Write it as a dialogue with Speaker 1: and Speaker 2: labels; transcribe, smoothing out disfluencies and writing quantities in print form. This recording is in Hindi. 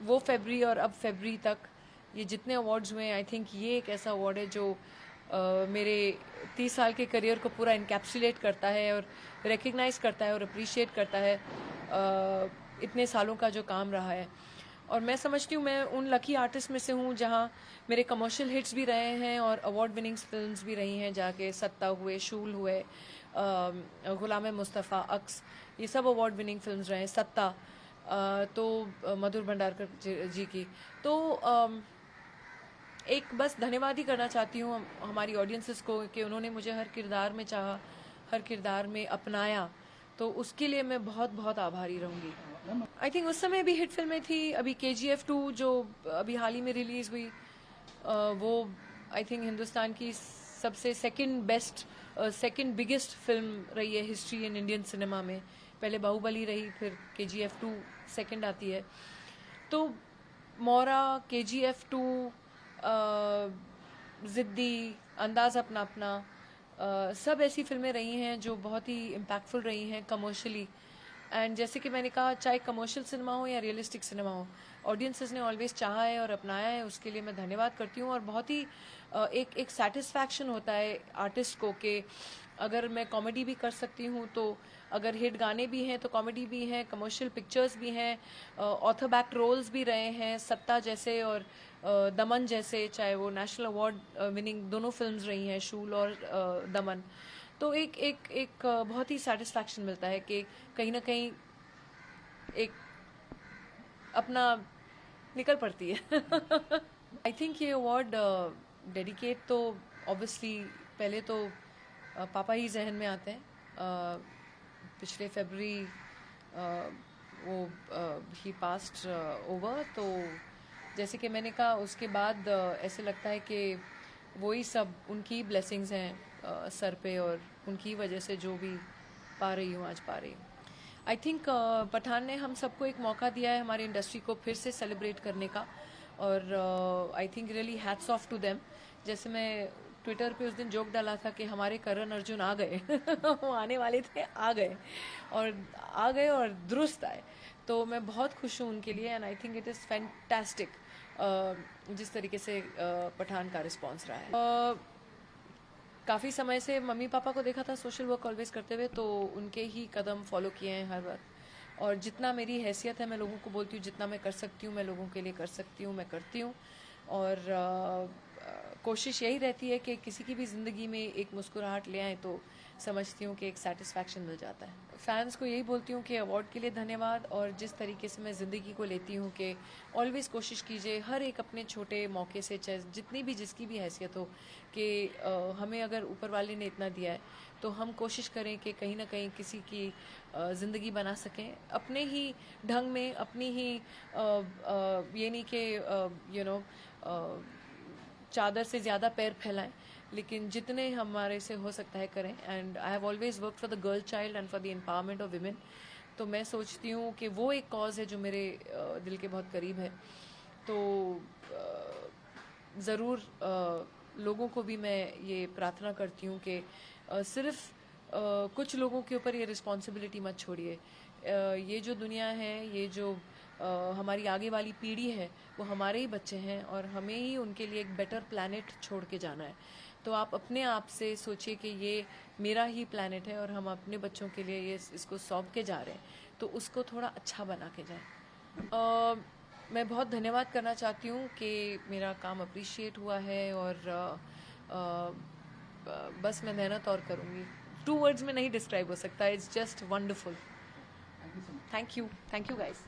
Speaker 1: वो फरवरी और अब फरवरी तक ये जितने अवार्ड्स हुए हैं, आई थिंक ये एक ऐसा अवार्ड है जो मेरे 30 साल के करियर को पूरा इनकैप्सुलेट करता है और रिकग्नाइज करता है और अप्रिशिएट करता है इतने सालों का जो काम रहा है। और मैं समझती हूँ मैं उन लकी आर्टिस्ट में से हूँ जहाँ मेरे कमर्शियल हिट्स भी रहे हैं और अवार्ड विनिंग फिल्म्स भी रही हैं, जाके सत्ता हुए, शूल हुए, गुलाम मुस्तफ़ा, अक्स, ये सब अवार्ड विनिंग फिल्म्स रहे हैं। सत्ता तो मधुर भंडारकर जी की। तो एक बस धन्यवाद ही करना चाहती हूँ हमारी ऑडियंसेस को कि उन्होंने मुझे हर किरदार में चाहा, हर किरदार में अपनाया, तो उसके लिए मैं बहुत बहुत आभारी रहूँगी। आई थिंक उस समय भी हिट फिल्में थी। अभी KGF 2 जो अभी हाल ही में रिलीज हुई, वो आई थिंक हिंदुस्तान की सबसे सेकंड बिगेस्ट फिल्म रही है हिस्ट्री इन इंडियन सिनेमा में। पहले बाहुबली रही, फिर KGF 2 सेकंड आती है। तो मोरा, KGF 2, जिद्दी, अंदाज अपना अपना, सब ऐसी फिल्में रही हैं जो बहुत ही इम्पैक्टफुल रही हैं कमर्शियली। एंड जैसे कि मैंने कहा, चाहे कमर्शियल सिनेमा हो या रियलिस्टिक सिनेमा हो, ऑडियंसेस ने ऑलवेज चाहा है और अपनाया है, उसके लिए मैं धन्यवाद करती हूँ। और बहुत ही एक सेटिस्फैक्शन होता है आर्टिस्ट को कि अगर मैं कॉमेडी भी कर सकती हूँ, तो अगर हिट गाने भी हैं तो कॉमेडी भी हैं, कमर्शियल पिक्चर्स भी हैं, ऑथर बैक रोल्स भी रहे हैं, सत्ता जैसे और दमन जैसे, चाहे वो नेशनल अवार्ड विनिंग दोनों फिल्म्स रही हैं, शूल और दमन। तो एक बहुत ही सेटिस्फैक्शन मिलता है कि कहीं ना कहीं एक अपना निकल पड़ती है। आई थिंक ये अवार्ड डेडिकेट तो ऑब्वियसली पहले तो पापा ही जहन में आते हैं। पिछले फरवरी वो ही पास्ट ओवर, तो जैसे कि मैंने कहा उसके बाद ऐसे लगता है कि वही सब उनकी ब्लेसिंग्स हैं सर पे, और उनकी वजह से जो भी पा रही हूँ आज पा रही हूँ। आई थिंक पठान ने हम सबको एक मौका दिया है हमारी इंडस्ट्री को फिर से सेलिब्रेट करने का, और I think really hats off to them. जैसे मैं ट्विटर पे उस दिन जोक डाला था कि हमारे करण अर्जुन आ गए। वो आने वाले थे, आ गए और दुरुस्त आए। तो मैं बहुत खुश हूँ उनके लिए, and I think it is fantastic जिस तरीके से पठान का रिस्पॉन्स रहा है। काफ़ी समय से मम्मी पापा को देखा था सोशल वर्क ऑलवेज करते हुए, तो उनके ही कदम फॉलो किए हैं हर वक्त। और जितना मेरी हैसियत है, मैं लोगों को बोलती हूँ जितना मैं कर सकती हूँ, मैं लोगों के लिए कर सकती हूँ, मैं करती हूँ। और कोशिश यही रहती है कि किसी की भी ज़िंदगी में एक मुस्कुराहट ले आए, तो समझती हूँ कि एक सेटिस्फैक्शन मिल जाता है। फैंस को यही बोलती हूँ कि अवार्ड के लिए धन्यवाद, और जिस तरीके से मैं ज़िंदगी को लेती हूँ कि ऑलवेज़ कोशिश कीजिए हर एक अपने छोटे मौके से, चाहे जितनी भी जिसकी भी हैसियत हो, कि हमें अगर ऊपर वाले ने इतना दिया है तो हम कोशिश करें कि कहीं ना कहीं किसी की ज़िंदगी बना सकें अपने ही ढंग में, अपनी ही ये नहीं कि चादर से ज़्यादा पैर फैलाएं, लेकिन जितने हमारे से हो सकता है करें। And I have always work for the girl child and for the empowerment of women. तो मैं सोचती हूँ कि वो एक कॉज है जो मेरे दिल के बहुत करीब है। तो ज़रूर लोगों को भी मैं ये प्रार्थना करती हूँ कि सिर्फ कुछ लोगों के ऊपर ये रिस्पॉन्सिबिलिटी मत छोड़िए। ये जो दुनिया है, ये जो हमारी आगे वाली पीढ़ी है, वो हमारे ही बच्चे हैं और हमें ही उनके लिए एक बेटर प्लैनेट छोड़ के जाना है। तो आप अपने आप से सोचिए कि ये मेरा ही प्लैनेट है और हम अपने बच्चों के लिए ये इसको सौंप के जा रहे हैं, तो उसको थोड़ा अच्छा बना के जाएं। मैं बहुत धन्यवाद करना चाहती हूँ कि मेरा काम अप्रिशिएट हुआ है, और बस मैं मेहनत और करूँगी। 2 वर्ड्स में नहीं डिस्क्राइब हो सकता, it's just wonderful. Thank you guys.